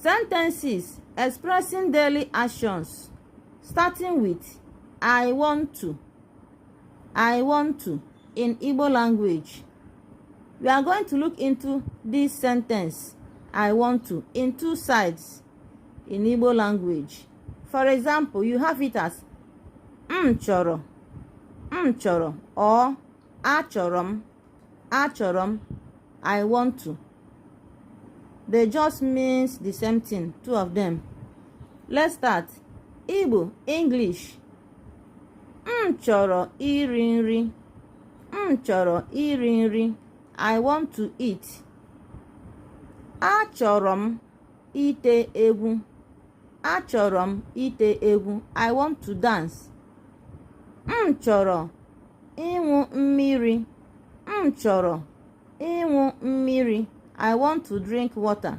Sentences expressing daily actions, starting with I want to. I want to in Igbo language. We are going to look into this sentence, I want to, in two sides in Igbo language. For example, you have it as chọrọ, or achọrọ m, I want to. They just means the same thing, two of them. Let's start. Igbo, English. Chọrọ iri nri. Chọrọ iri nri. I want to eat. Achọrọ m ite egwu. Achọrọ m ite egwu. I want to dance. Chọrọ ịṅụ mmiri. Chọrọ ịṅụ mmiri. I want to drink water.